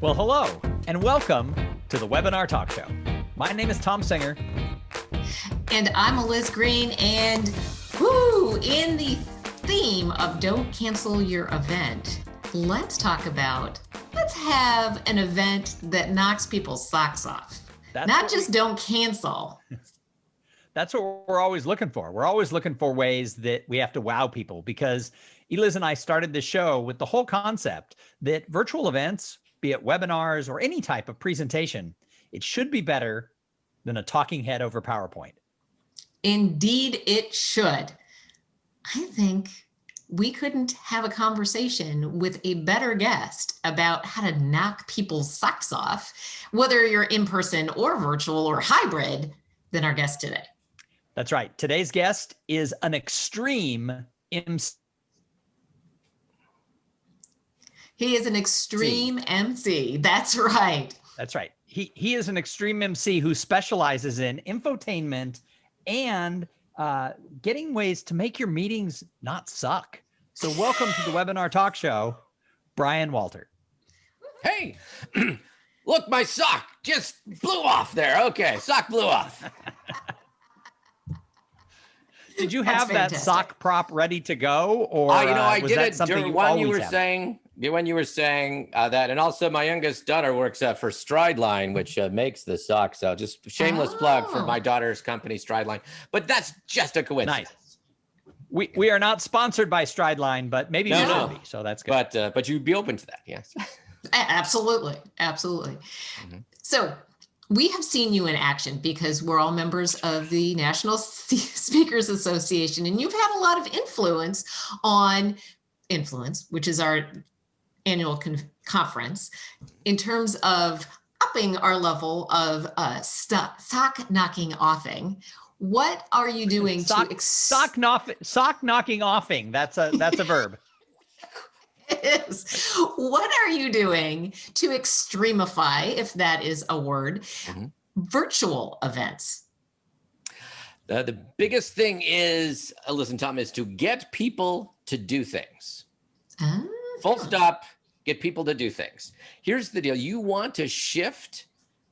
Well, hello, and welcome to the Webinar Talk Show. My name is Tom Singer. And I'm Liz Green, and in the theme of don't cancel your event, let's have an event that knocks people's socks off. Don't cancel. That's what we're always looking for. We're always looking for ways that we have to wow people, because Eliz and I started the show with the whole concept that virtual events, be it webinars or any type of presentation, it should be better than a talking head over PowerPoint. Indeed, it should. I think we couldn't have a conversation with a better guest about how to knock people's socks off, whether you're in person or virtual or hybrid, than our guest today. That's right. Today's guest is an extreme MC. He is an extreme MC. That's right. That's right. He is an extreme MC who specializes in infotainment and getting ways to make your meetings not suck. So welcome to the Webinar Talk Show, Brian Walter. Hey, look, my sock just blew off there. Okay, sock blew off. Did you have that sock prop ready to go, or I was did that it something during you when always you were have? saying that, and also my youngest daughter works for Strideline, which makes the socks. So just shameless plug for my daughter's company, Strideline. But that's just a coincidence. Nice. We are not sponsored by Strideline, but maybe we should be. So that's good. But you'd be open to that, yes. Absolutely. Mm-hmm. So we have seen you in action because we're all members of the National Speakers Association, and you've had a lot of influence, which is our annual conference, in terms of upping our level of sock knocking offing. What are you doing sock knocking offing? That's a verb. It is. What are you doing to extremify, if that is a word, virtual events? The biggest thing is, listen, Tom, is to get people to do things. Full stop, get people to do things. Here's the deal. You want to shift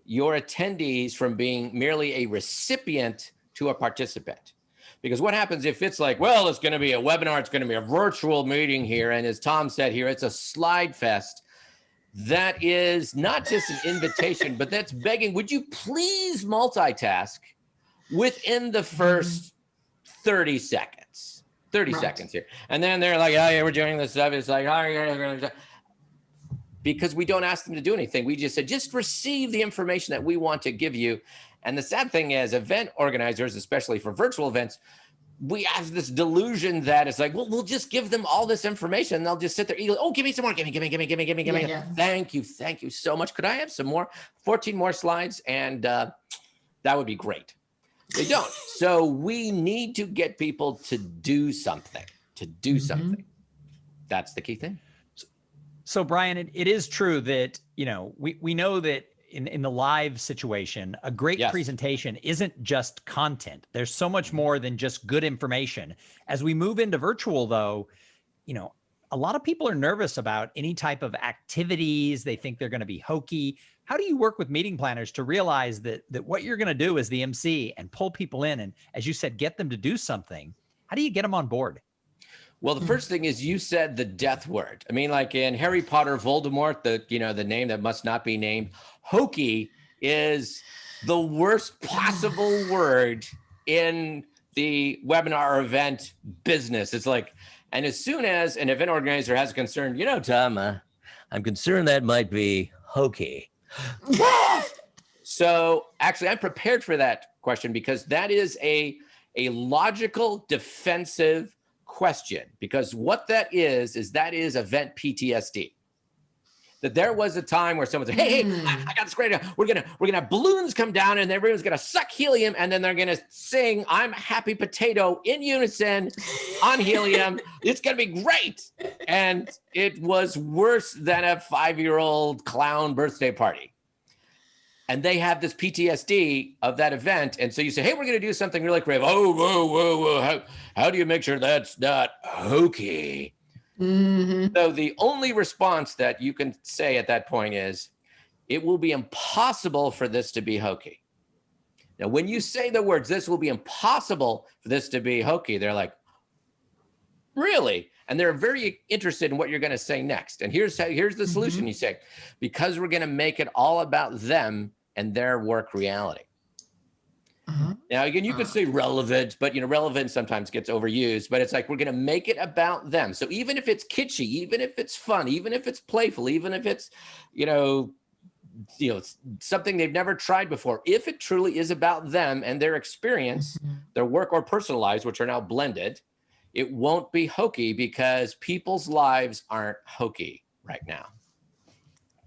your attendees from being merely a recipient to a participant. Because what happens if it's like, well, it's going to be a webinar, it's going to be a virtual meeting here, and as Tom said here, it's a slide fest. That is not just an invitation, but that's begging, would you please multitask within the first 30 seconds? 30 seconds here. And then they're like, oh, yeah, we're doing this stuff. It's like, oh, yeah. Because we don't ask them to do anything. We just said, just receive the information that we want to give you. And the sad thing is, event organizers, especially for virtual events, we have this delusion that it's like, well, we'll just give them all this information and they'll just sit there eagerly. Oh, give me some more. Give me. Yeah. Thank you so much. Could I have some more? 14 more slides. And that would be great. They don't. So we need to get people to do something, That's the key thing. So Brian, it is true that, we know that in the live situation, a great presentation isn't just content. There's so much more than just good information. As we move into virtual, though, a lot of people are nervous about any type of activities. They think they're going to be hokey. How do you work with meeting planners to realize that what you're going to do as the MC and pull people in and, as you said, get them to do something? How do you get them on board? Well, the first thing is you said the death word. I mean, like in Harry Potter, Voldemort, the name that must not be named, hokey is the worst possible word in the webinar or event business. It's like, and as soon as an event organizer has a concern, Tom, I'm concerned that might be hokey. So actually, I'm prepared for that question because that is a logical defensive question, because what that is event PTSD. That there was a time where someone said, hey, I got this great idea. We're gonna have balloons come down and everyone's gonna suck helium and then they're gonna sing I'm Happy Potato in unison on helium. It's gonna be great. And it was worse than a 5-year-old clown birthday party. And they have this PTSD of that event. And so you say, hey, we're going to do something really creative. Oh, whoa. How do you make sure that's not hokey? So the only response that you can say at that point is, it will be impossible for this to be hokey. Now, when you say the words, this will be impossible for this to be hokey, they're like, really? And they're very interested in what you're going to say next. And here's the solution. You say, because we're going to make it all about them and their work reality. Now, again, you could say relevant, but relevant sometimes gets overused, but it's like, we're going to make it about them. So even if it's kitschy, even if it's fun, even if it's playful, even if it's, something they've never tried before, if it truly is about them and their experience, their work or personal lives, which are now blended, it won't be hokey, because people's lives aren't hokey right now.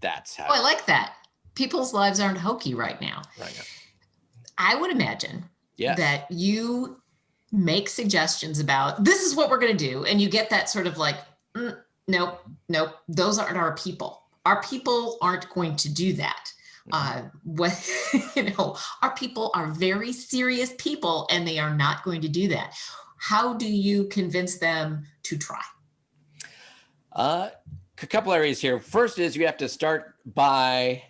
That's how. Oh, I like that. People's lives aren't hokey right now. Right now. I would imagine that you make suggestions about, this is what we're going to do. And you get that sort of like, nope, those aren't our people. Our people aren't going to do that. Our people are very serious people, and they are not going to do that. How do you convince them to try? A couple areas here. First is you have to start by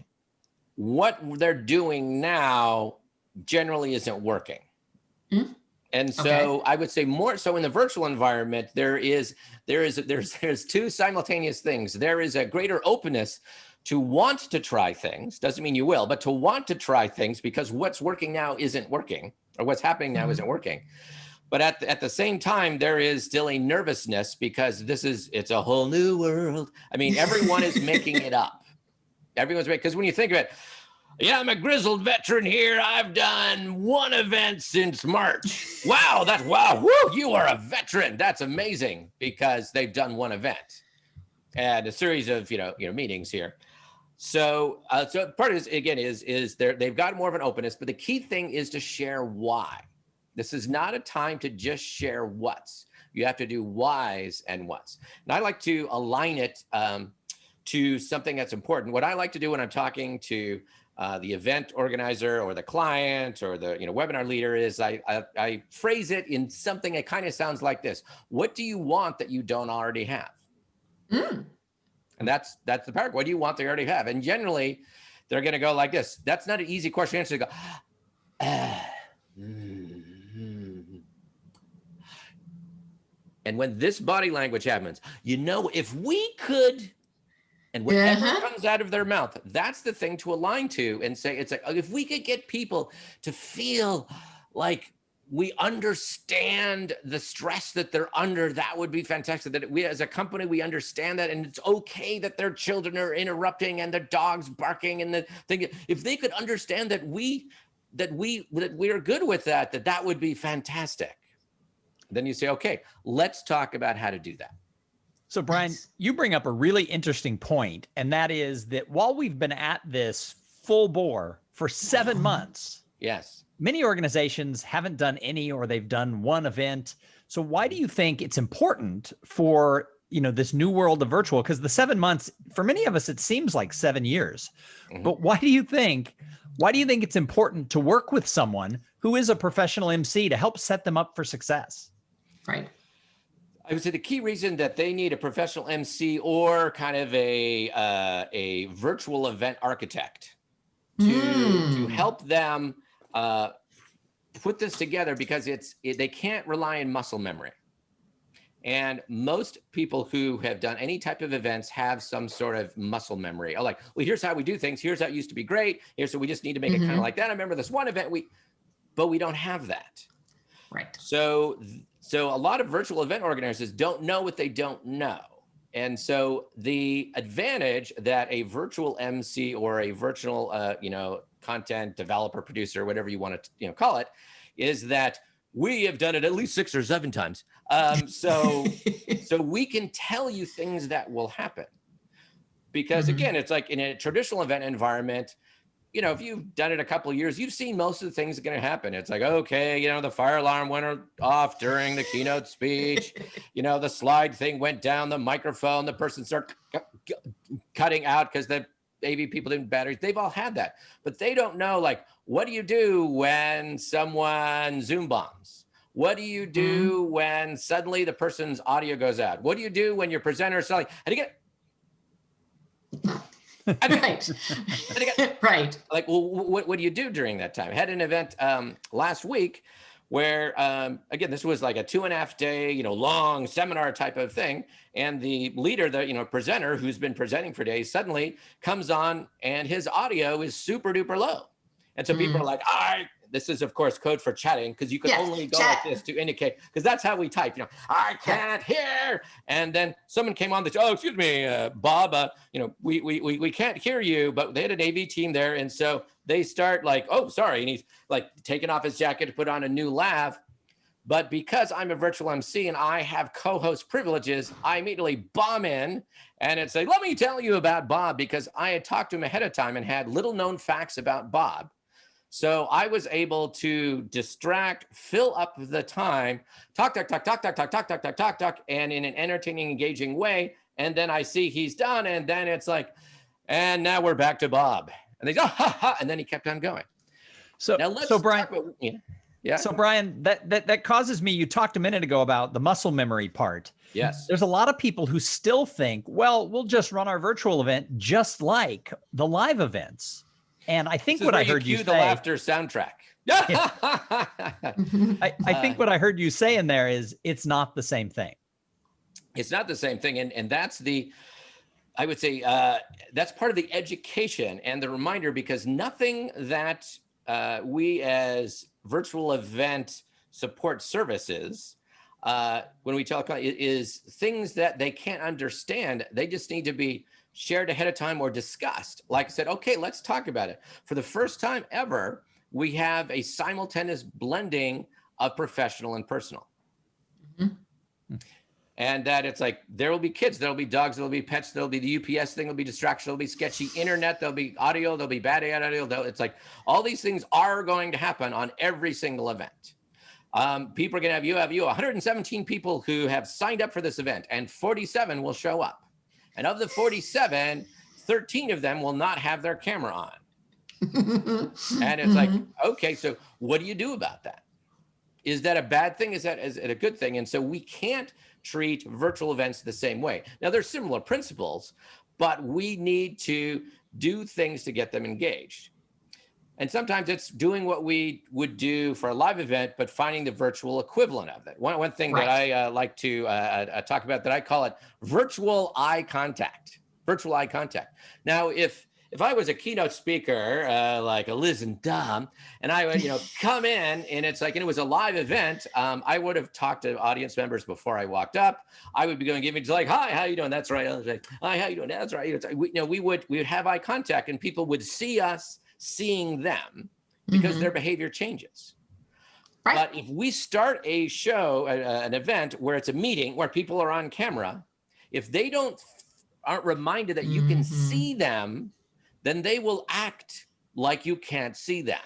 what they're doing now generally isn't working. And so I would say more so in the virtual environment, there's two simultaneous things. There is a greater openness to want to try things. Doesn't mean you will, but to want to try things, because what's working now isn't working, or what's happening now isn't working. But at the same time, there is still a nervousness, because it's a whole new world. I mean, everyone is making it up. Because when you think of it, I'm a grizzled veteran here. I've done one event since March. Wow, woo, you are a veteran. That's amazing, because they've done one event and a series of, meetings here. So part of this, again, is they've got more of an openness, but the key thing is to share why. This is not a time to just share what's. You have to do whys and what's. And I like to align it to something that's important. What I like to do when I'm talking to the event organizer or the client or the webinar leader is I phrase it in something that kind of sounds like this. What do you want that you don't already have? And that's the part. What do you want they already have? And generally, they're going to go like this. That's not an easy question to answer. They go, And when this body language happens, if we could, and whatever comes out of their mouth, that's the thing to align to and say, it's like, if we could get people to feel like we understand the stress that they're under, that would be fantastic. That we as a company, we understand that, and it's okay that their children are interrupting and their dogs barking and the thing. If they could understand that we are good with that would be fantastic. Then you say, okay, let's talk about how to do that. So Brian, you bring up a really interesting point, and that is that while we've been at this full bore for 7 months, many organizations haven't done any, or they've done one event. So why do you think it's important for this new world of virtual? Because the 7 months, for many of us, it seems like 7 years. But why do you think it's important to work with someone who is a professional MC to help set them up for success? Right. I would say the key reason that they need a professional MC or kind of a virtual event architect to help them put this together, because they can't rely on muscle memory. And most people who have done any type of events have some sort of muscle memory. Oh, like, well, here's how we do things. Here's how it used to be great. So we just need to make it kind of like that. I remember this one event, but we don't have that. Right. So a lot of virtual event organizers don't know what they don't know. And so the advantage that a virtual MC or a virtual, content developer, producer, whatever you want to, call it, is that we have done it at least 6 or 7 times. So we can tell you things that will happen. Because again, it's like in a traditional event environment, if you've done it a couple of years, you've seen most of the things that are going to happen. It's like, okay, the fire alarm went off during the keynote speech. The slide thing went down, the microphone, the person started cutting out because the AV people didn't batteries. They've all had that, but they don't know, like, what do you do when someone Zoom bombs? What do you do when suddenly the person's audio goes out? What do you do when your presenter is selling? And again, Right. Right. Like, well, what do you do during that time? I had an event last week where, again, this was like a 2.5 day, long seminar type of thing. And the leader, the, presenter who's been presenting for days suddenly comes on and his audio is super duper low. And so people are like, this is, of course, code for chatting, because you can only go like this to indicate, because that's how we type, I can't hear. And then someone came on oh, excuse me, Bob, we can't hear you, but they had an AV team there. And so they start like, oh, sorry. And he's like taking off his jacket to put on a new lav. But because I'm a virtual MC and I have co-host privileges, I immediately bomb in and it's like, let me tell you about Bob, because I had talked to him ahead of time and had little known facts about Bob. So I was able to distract, fill up the time, talk, and in an entertaining, engaging way. And then I see he's done. And then it's like, and now we're back to Bob. And they go, ha, ha. And then he kept on going. So, now let's Brian, talk about, yeah. So Brian, that causes me, you talked a minute ago about the muscle memory part. Yes. There's a lot of people who still think, well, we'll just run our virtual event just like the live events. And I think what I heard you say, the laughter soundtrack. I think what I heard you say in there is it's not the same thing. It's not the same thing. And that's I would say that's part of the education and the reminder, because nothing that we as virtual event support services, when we talk about is things that they can't understand. They just need to be shared ahead of time or discussed. Like I said, okay, let's talk about it. For the first time ever, we have a simultaneous blending of professional and personal. Mm-hmm. And that it's like, there will be kids, there'll be dogs, there'll be pets, there'll be the UPS thing, there'll be distraction, there'll be sketchy internet, there'll be audio, there'll be bad audio. It's like, all these things are going to happen on every single event. People are going to have 117 people who have signed up for this event, and 47 will show up. And of the 47, 13 of them will not have their camera on. And it's like, okay, so what do you do about that? Is that a bad thing? Is it a good thing? And so we can't treat virtual events the same way. Now, there's similar principles, but we need to do things to get them engaged. And sometimes it's doing what we would do for a live event, but finding the virtual equivalent of it. One thing that I like to talk about, that I call it virtual eye contact. Virtual eye contact. Now, if I was a keynote speaker like a Liz and Dom, and I would come in and it's like, and it was a live event, I would have talked to audience members before I walked up. I would be going to give me like, hi, how you doing? That's right. I was like, hi, how you doing? That's right. We would have eye contact, and people would see us seeing them, because their behavior changes. Right. But if we start a show, an event where it's a meeting where people are on camera, if they aren't reminded that you can see them, then they will act like you can't see them.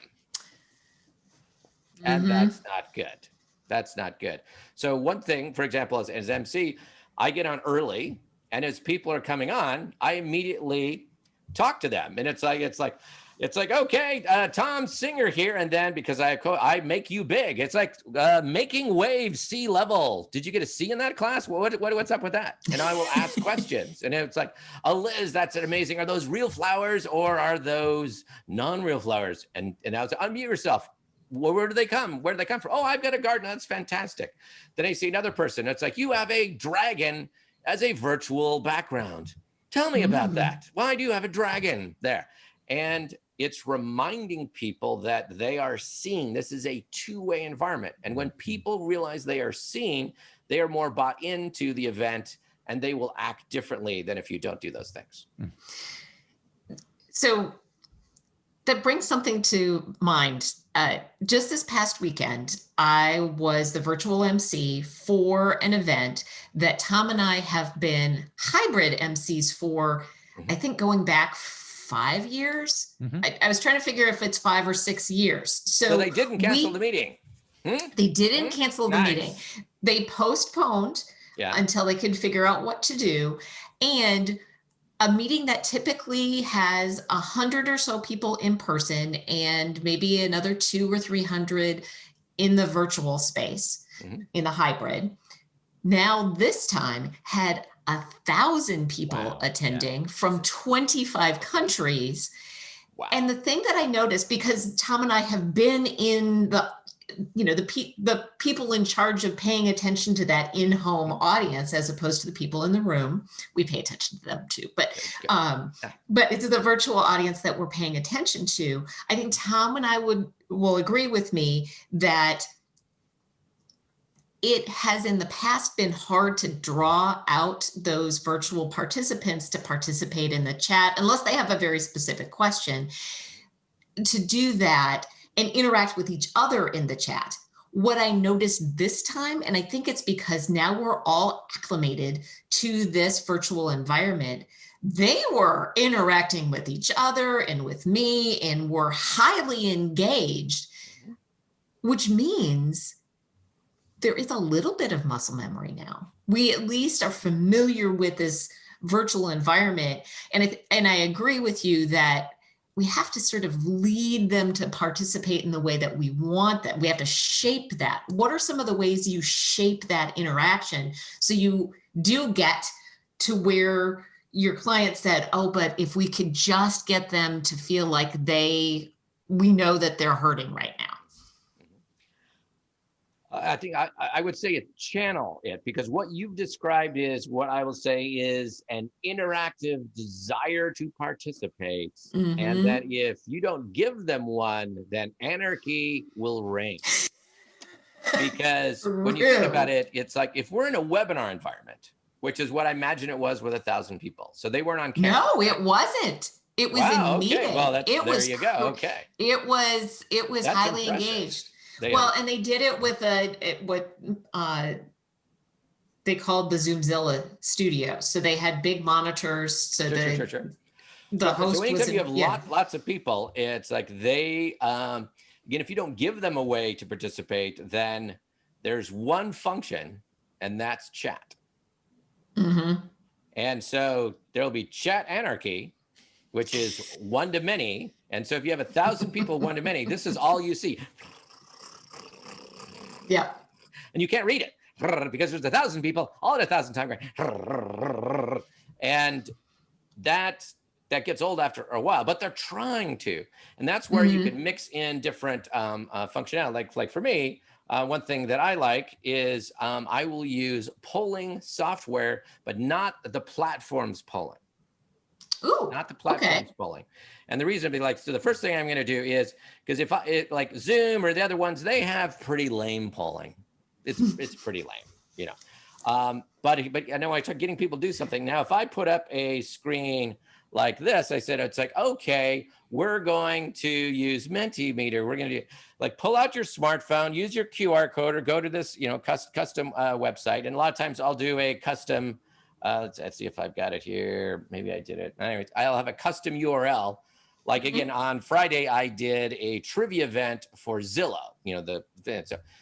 And that's not good. That's not good. So one thing, for example, as MC, I get on early, and as people are coming on, I immediately talk to them. And it's like, okay, Tom Singer here. And then because I make you big, it's like making waves sea level. Did you get a C in that class? What's up with that? And I will ask questions. And it's like, Liz, that's amazing. Are those real flowers or are those non-real flowers? And I was like, unmute yourself. Where do they come? Where do they come from? Oh, I've got a garden. That's fantastic. Then I see another person. It's like, you have a dragon as a virtual background. Tell me about that. Why do you have a dragon there? And it's reminding people that they are seeing. This is a two-way environment. And when people realize they are seeing, they are more bought into the event, and they will act differently than if you don't do those things. So that brings something to mind. Just this past weekend, I was the virtual MC for an event that Tom and I have been hybrid MCs for, I think going back 5 years. I was trying to figure if it's 5 or 6 years. So they didn't cancel the meeting. They didn't cancel the meeting. They postponed until they could figure out what to do. And a meeting that typically has 100 or so people in person and maybe another 200 or 300 in the virtual space, in the hybrid, now this time had 1,000 people attending from 25 countries. Wow. And the thing that I noticed, because Tom and I have been in the people in charge of paying attention to that in-home audience, as opposed to the people in the room, we pay attention to them too, but it's the virtual audience that we're paying attention to. I think Tom and I will agree with me that it has in the past been hard to draw out those virtual participants to participate in the chat, unless they have a very specific question, to do that and interact with each other in the chat. What I noticed this time, and I think it's because now we're all acclimated to this virtual environment, they were interacting with each other and with me and were highly engaged, which means there is a little bit of muscle memory now. We at least are familiar with this virtual environment. And I agree with you that we have to sort of lead them to participate in the way that we want them. We have to shape that. What are some of the ways you shape that interaction so you do get to where your client said, oh, but if we could just get them to feel like we know that they're hurting right now? I think I would say channel it, because what you've described is what I will say is an interactive desire to participate. Mm-hmm. And that if you don't give them one, then anarchy will reign. Because when you think about it, it's like if we're in a webinar environment, which is what I imagine it was with 1,000 people. So they weren't on camera. No, it wasn't. It was in meeting. Okay. Well, there you go. Okay. It was that's highly impressive. Engaged. And they did it with what they called the Zoomzilla studio. So they had big monitors. So the host. So anytime you have lots of people, it's like they again, if you don't give them a way to participate, then there's one function, and that's chat. Mm-hmm. And so there'll be chat anarchy, which is one to many. And so if you have 1,000 people, one to many, this is all you see. Yeah. And you can't read it because there's 1,000 people all at 1,000 times. And that gets old after a while, but they're trying to. And that's where you can mix in different functionality. Like for me, one thing that I like is I will use polling software, but not the platform's polling. Ooh, not the platform's polling. And the reason would be so the first thing I'm going to do is, because like Zoom or the other ones, they have pretty lame polling. It's pretty lame, but I know I start getting people to do something. Now, if I put up a screen like this, I said, it's like, okay, we're going to use Mentimeter. We're going to do pull out your smartphone, use your QR code, or go to this, custom website. And a lot of times I'll do a custom, let's see if I've got it here. Maybe I did it. Anyways, I'll have a custom URL. Like again, on Friday, I did a trivia event for Zillow,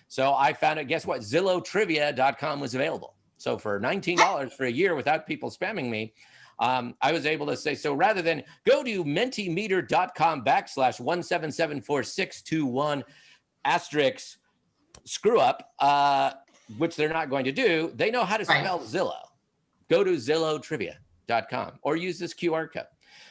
so I found it, guess what? ZillowTrivia.com was available. So for $19 for a year without people spamming me, I was able to say, so rather than go to Mentimeter.com/1774621 asterisk screw up, which they're not going to do, they know how to spell Zillow. Go to ZillowTrivia.com or use this QR code.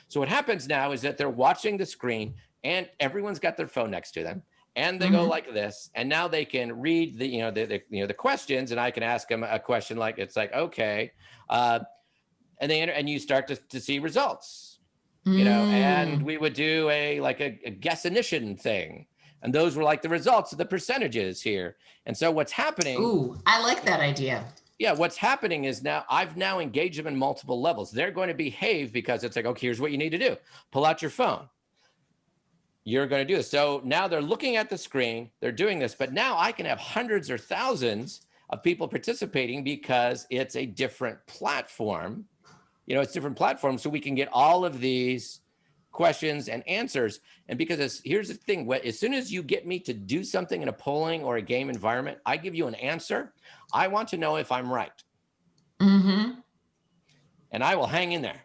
So what happens now is that they're watching the screen and everyone's got their phone next to them, and they go like this, and now they can read the questions, and I can ask them a question like, it's like, okay, and they enter, and you start to see results, and we would do a guessinition thing, and those were like the results of the percentages here. And so what's happening? Ooh, I like that idea. Yeah, what's happening is now I've engaged them in multiple levels. They're going to behave because it's like, okay, here's what you need to do. Pull out your phone. You're going to do this. So now they're looking at the screen, they're doing this, but now I can have hundreds or thousands of people participating because it's a different platform. It's different platforms, so we can get all of these questions and answers. And because here's the thing, as soon as you get me to do something in a polling or a game environment, I give you an answer. I want to know if I'm right. Mm-hmm. And I will hang in there.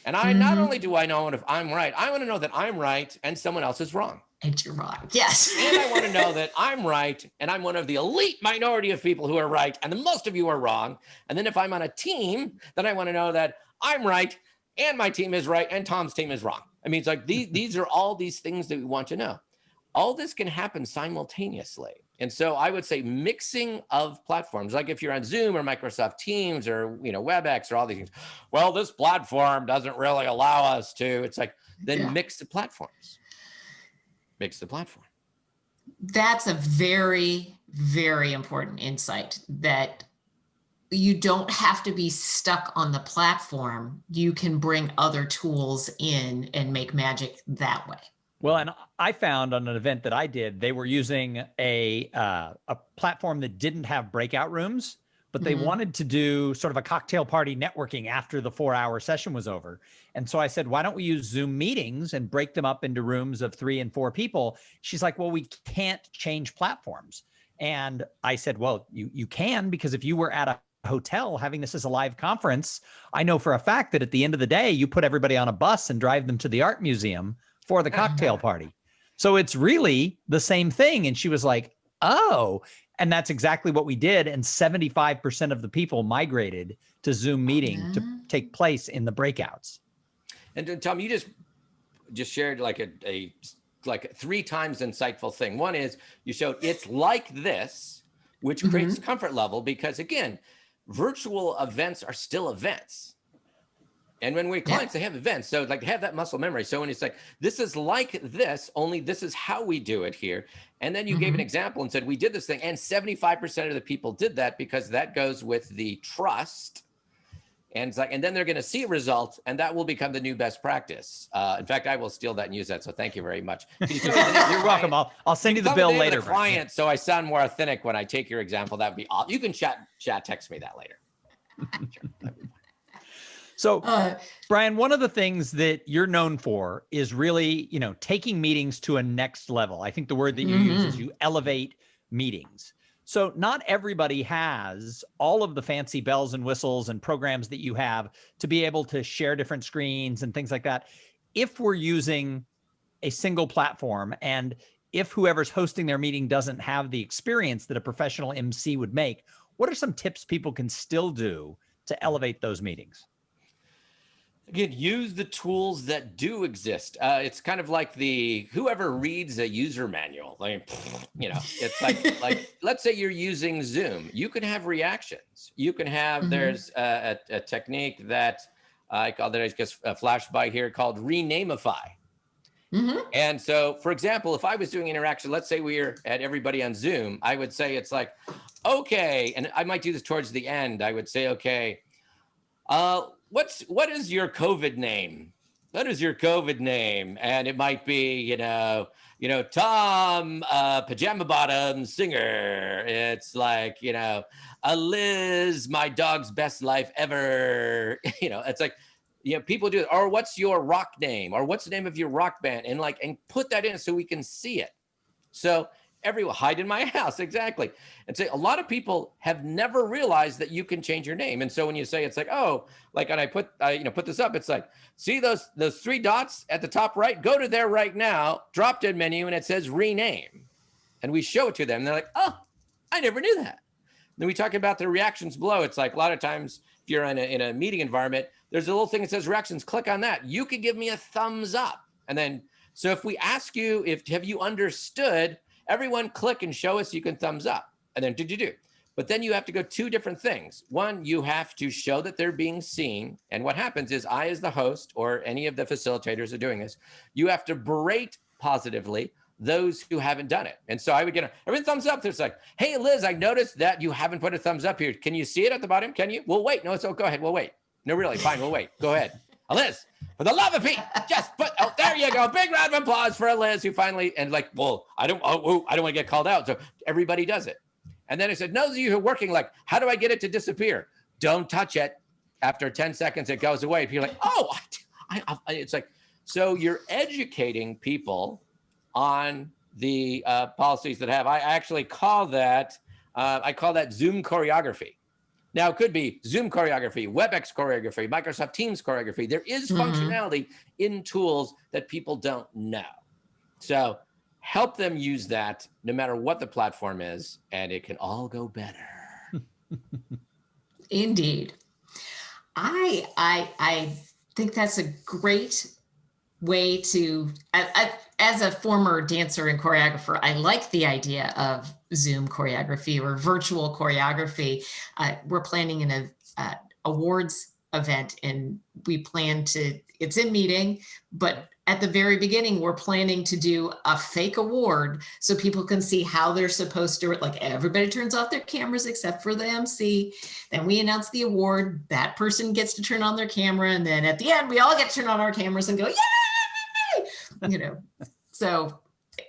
And not only do I know if I'm right, I want to know that I'm right and someone else is wrong. And you're wrong. Yes. And I want to know that I'm right, and I'm one of the elite minority of people who are right, and the most of you are wrong. And then if I'm on a team, then I want to know that I'm right, and my team is right, and Tom's team is wrong. I mean, it's like these are all these things that we want to know. All this can happen simultaneously. And so I would say mixing of platforms, like if you're on Zoom or Microsoft Teams or, you know, WebEx or all these things. Well, this platform doesn't really allow us to. It's like, then mix the platforms. Mix the platform. That's a very, very important insight, that you don't have to be stuck on the platform. You can bring other tools in and make magic that way. Well, and I found on an event that I did, they were using a platform that didn't have breakout rooms, but they wanted to do sort of a cocktail party networking after the 4-hour session was over. And so I said, why don't we use Zoom meetings and break them up into rooms of 3 and 4 people? She's like, well, we can't change platforms. And I said, well, you can, because if you were at a hotel having this as a live conference, I know for a fact that at the end of the day, you put everybody on a bus and drive them to the art museum for the cocktail party. So it's really the same thing. And she was like, oh, and that's exactly what we did. And 75% of the people migrated to Zoom meeting to take place in the breakouts. And Tom, you just shared like a 3 times insightful thing. One is you showed it's like this, which creates comfort level, because again, virtual events are still events. And when we clients, they have events. So like have that muscle memory. So when it's like, this is like this, only this is how we do it here. And then you gave an example and said, we did this thing. And 75% of the people did that, because that goes with the trust. And it's like, and then they're going to see results, and that will become the new best practice. In fact, I will steal that and use that. So thank you very much. You're welcome. I'll send you the bill later. The client, so I sound more authentic when I take your example. That would be awesome. You can text me that later. So, Brian, one of the things that you're known for is really, you know, taking meetings to a next level. I think the word that you use is you elevate meetings. So not everybody has all of the fancy bells and whistles and programs that you have to be able to share different screens and things like that. If we're using a single platform, and if whoever's hosting their meeting doesn't have the experience that a professional MC would make, what are some tips people can still do to elevate those meetings? Again, use the tools that do exist. It's kind of like whoever reads a user manual. I mean, you know, it's like let's say you're using Zoom. You can have reactions. You can have there's a technique that I just flashed by here called Renameify. And so, for example, if I was doing interaction, let's say we're at everybody on Zoom, I would say it's like, okay, and I might do this towards the end. I would say, okay, what is your COVID name? What is your COVID name? And it might be, you know, Tom, Pajama Bottom singer. It's like, you know, Liz, my dog's best life ever. You know, it's like, you know, people do it. Or what's your rock name? Or what's the name of your rock band? And put that in so we can see it. So everyone, hide in my house, exactly. And say, a lot of people have never realized that you can change your name. And so when you say, it's like, oh, like, and I put this up, it's like, see those 3 dots at the top right? Go to there right now, drop dead menu, and it says rename. And we show it to them. And they're like, oh, I never knew that. Then we talk about the reactions below. It's like a lot of times if you're in a meeting environment, there's a little thing that says reactions. Click on that. You can give me a thumbs up. And then, so if we ask you, have you understood, everyone click and show us you can thumbs up. And then did you do? But then you have to go 2 different things. One, you have to show that they're being seen. And what happens is I, as the host, or any of the facilitators are doing this, you have to berate positively those who haven't done it. And so I would get every thumbs up. It's like, hey, Liz, I noticed that you haven't put a thumbs up here. Can you see it at the bottom? Can you? We'll wait. No, so go ahead. We'll wait. No, really, fine. We'll wait. Go ahead. Liz, for the love of Pete, just put, oh, there you go. Big round of applause for Liz, who finally, and like, well, I don't want to get called out. So everybody does it. And then I said, those of you who are working, like, how do I get it to disappear? Don't touch it. After 10 seconds, it goes away. People are like, oh, it's like, so you're educating people on the policies that have, I actually call that, Zoom choreography. Now, it could be Zoom choreography, WebEx choreography, Microsoft Teams choreography. There is functionality in tools that people don't know. So help them use that no matter what the platform is, and it can all go better. Indeed. I think that's a great way to, as a former dancer and choreographer, I like the idea of Zoom choreography or virtual choreography. We're planning an awards event, and we plan to, it's in meeting, but at the very beginning, we're planning to do a fake award so people can see how they're supposed to, like everybody turns off their cameras except for the MC. Then we announce the award, that person gets to turn on their camera. And then at the end, we all get to turn on our cameras and go, yay! So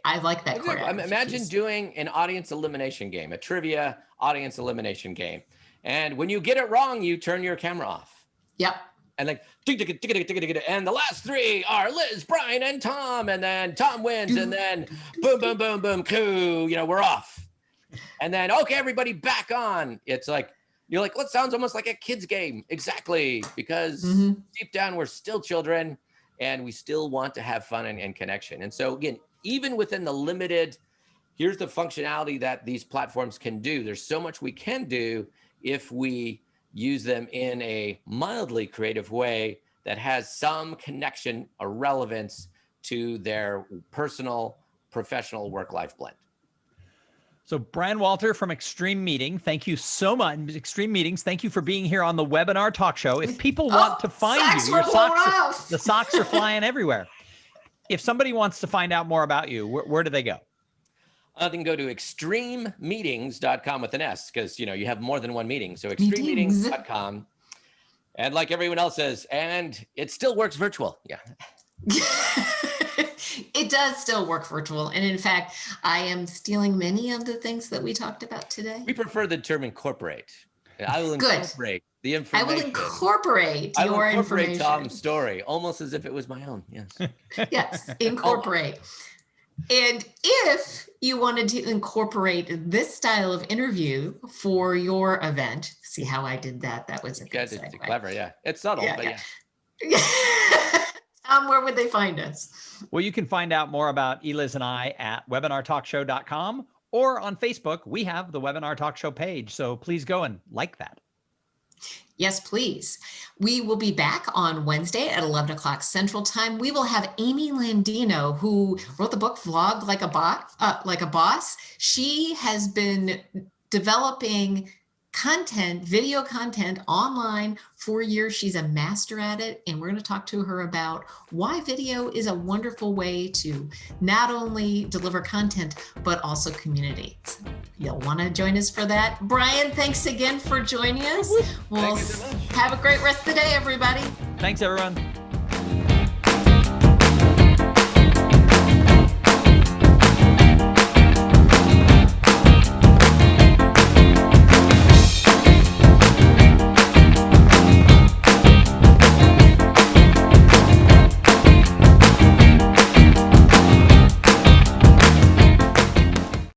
I like that. Imagine doing an audience elimination game, a trivia audience elimination game. And when you get it wrong, you turn your camera off. Yep. And like, and the last three are Liz, Brian, and Tom. And then Tom wins. And then boom, boom, boom, boom, coo, we're off. And then, okay, everybody back on. It's like, you're like, well, it sounds almost like a kid's game. Exactly. Because deep down, we're still children and we still want to have fun and connection. And so again, even within the limited, here's the functionality that these platforms can do. There's so much we can do if we use them in a mildly creative way that has some connection or relevance to their personal, professional work-life blend. So Brian Walter from Extreme Meeting, thank you so much. Extreme Meetings, thank you for being here on the Webinar Talk Show. If people want to find you, the socks are flying everywhere. If somebody wants to find out more about you, where do they go? They can go to extrememeetings.com with an S, because you have more than one meeting. So extrememeetings.com. And like everyone else says, and it still works virtual. Yeah. It does still work virtual. And in fact, I am stealing many of the things that we talked about today. We prefer the term incorporate. I will incorporate the information. I will incorporate your information. Tom's story, almost as if it was my own. Yes. Yes, incorporate. And if you wanted to incorporate this style of interview for your event, see how I did that? That was a good segue. It's clever, yeah. It's subtle, but yeah. Tom, where would they find us? Well, you can find out more about Eliz and I at webinartalkshow.com, or on Facebook. We have the Webinar Talk Show page, so please go and like that. Yes, please. We will be back on Wednesday at 11 o'clock Central Time. We will have Amy Landino, who wrote the book Vlog Like a Boss. She has been developing content, video content online for years. She's a master at it. And we're going to talk to her about why video is a wonderful way to not only deliver content, but also community. So you'll want to join us for that. Brian, thanks again for joining us. We'll have a great rest of the day, everybody. Thanks, everyone.